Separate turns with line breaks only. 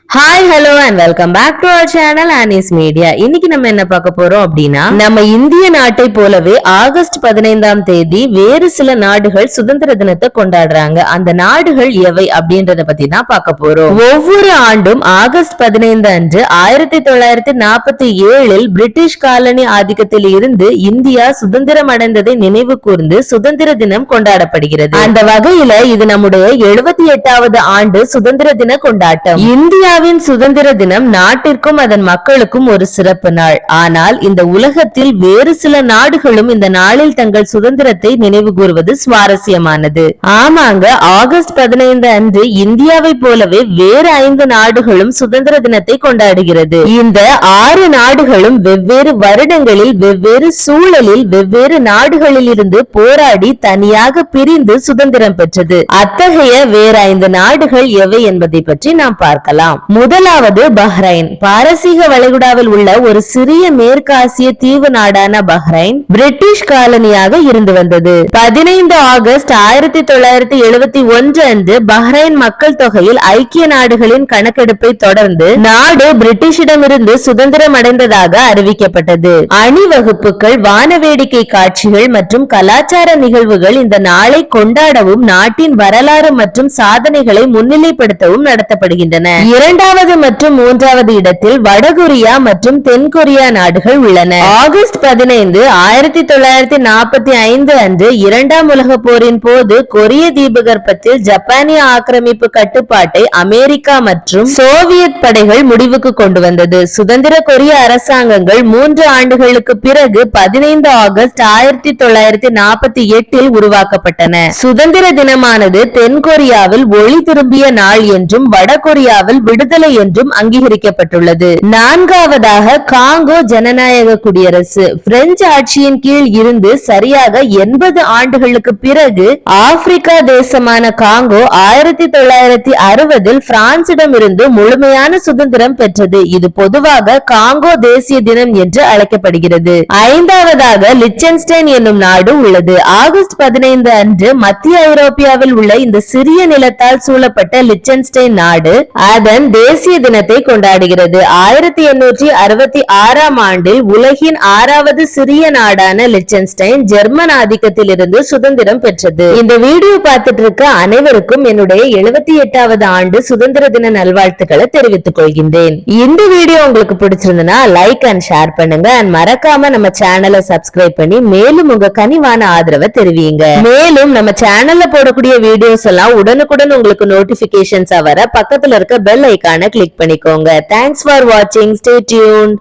Hi hello and welcome back to our channel Anis media. இன்னைக்கு நம்ம என்ன பார்க்க போறோம் அப்படின்னா, நம்ம இந்திய நாட்டை போலவே ஆகஸ்ட் 15ஆம் தேதி வேறு சில நாடுகள் சுதந்திர தினத்தை கொண்டாடுறாங்க. அந்த நாடுகள் எவை அப்படின்றத பத்தி தான் பார்க்க போறோம். ஒவ்வொரு ஆண்டும் ஆகஸ்ட் 15 அன்று 1947 பிரிட்டிஷ் காலனி ஆதிக்கத்தில் இருந்து இந்தியா சுதந்திரம் அடைந்ததை நினைவு கூர்ந்து சுதந்திர தினம் கொண்டாடப்படுகிறது. அந்த வகையில இது நம்முடைய 78வது ஆண்டு சுதந்திர தின கொண்டாட்டம். இந்தியாவின் சுதந்திர தினம் நாட்டிற்கும் அதன் மக்களுக்கும் ஒரு சிறப்பு நாள். ஆனால் இந்த உலகத்தில் வேறு சில நாடுகளும் இந்த நாளில் தங்கள் சுதந்திரத்தை நினைவு கூறுவது சுவாரஸ்யமானது. ஆமாங்க, ஆகஸ்ட் 15 அன்று இந்தியாவை போலவே வேறு 5 நாடுகளும் சுதந்திர தினத்தை கொண்டாடுகிறது. இந்த 6 நாடுகளும் வெவ்வேறு வருடங்களில் வெவ்வேறு சூழலில் வெவ்வேறு நாடுகளில் இருந்து போராடி தனியாக பிரிந்து சுதந்திரம் பெற்றது. அத்தகைய வேறு 5 நாடுகள் எவை என்பதை பற்றி நாம் பார்க்கலாம். முதலாவது பஹ்ரைன். பாரசீக வளைகுடாவில் உள்ள ஒரு சிறிய மேற்காசிய தீவு நாடான பஹ்ரைன் பிரிட்டிஷ் காலனியாக இருந்து வந்தது. 15 ஆகஸ்ட் 1971 அன்று பஹ்ரைன் மக்கள் தொகையில் ஐக்கிய நாடுகளின் கணக்கெடுப்பை தொடர்ந்து நாடு பிரிட்டிஷிடமிருந்து சுதந்திரம் அடைந்ததாக அறிவிக்கப்பட்டது. அணிவகுப்புகள், வானவேடிக்கை காட்சிகள் மற்றும் கலாச்சார நிகழ்வுகள் இந்த நாளை கொண்டாடவும் நாட்டின் வரலாறு மற்றும் சாதனைகளை முன்னிலைப்படுத்தவும் நடத்தப்படுகின்றன. இரண்டாவது மற்றும் 3வது இடத்தில் வடகொரியா மற்றும் தென்கொரியா நாடுகள் உள்ளன. ஆகஸ்ட் 15 1945 அன்று 2ஆம் உலக போரின் போது கொரிய தீபகற்பத்தில் ஜப்பானிய ஆக்கிரமிப்பு கட்டுப்பாட்டை அமெரிக்கா மற்றும் சோவியத் படைகள் முடிவுக்கு கொண்டு வந்தது. சுதந்திர கொரிய அரசாங்கங்கள் 3 ஆண்டுகளுக்கு பிறகு 15 ஆகஸ்ட் 1948 உருவாக்கப்பட்டன. சுதந்திர தினமானது தென்கொரியாவில் ஒளி திரும்பிய நாள் என்றும் வடகொரியாவில் விடுதலை என்றும் அங்கீகரிக்கப்பட்டுள்ளது. 4வதாக காங்கோ ஜனநாயக குடியரசு. பிரெஞ்சு ஆட்சியின் கீழ் இருந்து சரியாக 80 ஆண்டுகளுக்கு பிறகு ஆப்பிரிக்கா தேசமான காங்கோ 1960 பிரான்சிடம் இருந்து முழுமையான சுதந்திரம் பெற்றது. இது பொதுவாக காங்கோ தேசிய தினம் என்று அழைக்கப்படுகிறது. 5வதாக லிச்சன்ஸ்டைன் என்னும் நாடு உள்ளது. ஆகஸ்ட் 15 அன்று மத்திய ஐரோப்பியாவில் உள்ள இந்த சிறிய நிலத்தால் சூழப்பட்ட லிச்சன்ஸ்டைன் நாடு அதன் தேசிய தினத்தை கொண்டாடுகிறது. 1866ஆம் ஆண்டில் உலகின் 6வது சிறிய நாடான லிச்சன்ஸ்டைன் ஜெர்மன் ஆதிக்கத்தில் இருந்து சுதந்திரம் பெற்றது. இந்த வீடியோ பார்த்துட்டு இருக்க அனைவருக்கும் என்னுடைய 78வது ஆண்டு சுதந்திர தின நல்வாழ்த்துக்களை தெரிவித்துக் கொள்கின்றேன். இந்த வீடியோ உங்களுக்கு பிடிச்சிருந்தனா லைக் அண்ட் ஷேர் பண்ணுங்க. அண்ட் மறக்காம நம்ம சேனலை சப்ஸ்கிரைப் பண்ணி மேலும் உங்க கனிவான ஆதரவை தெரிவிங்க. மேலும் நம்ம சேனல்ல போடக்கூடிய வீடியோஸ் எல்லாம் உடனுக்குடன் உங்களுக்கு நோட்டிபிகேஷன்ஸா வர பக்கத்துல இருக்க பெல் ஐகானை கிளிக் பண்ணிக்கோங்க. Thanks for watching. Stay tuned.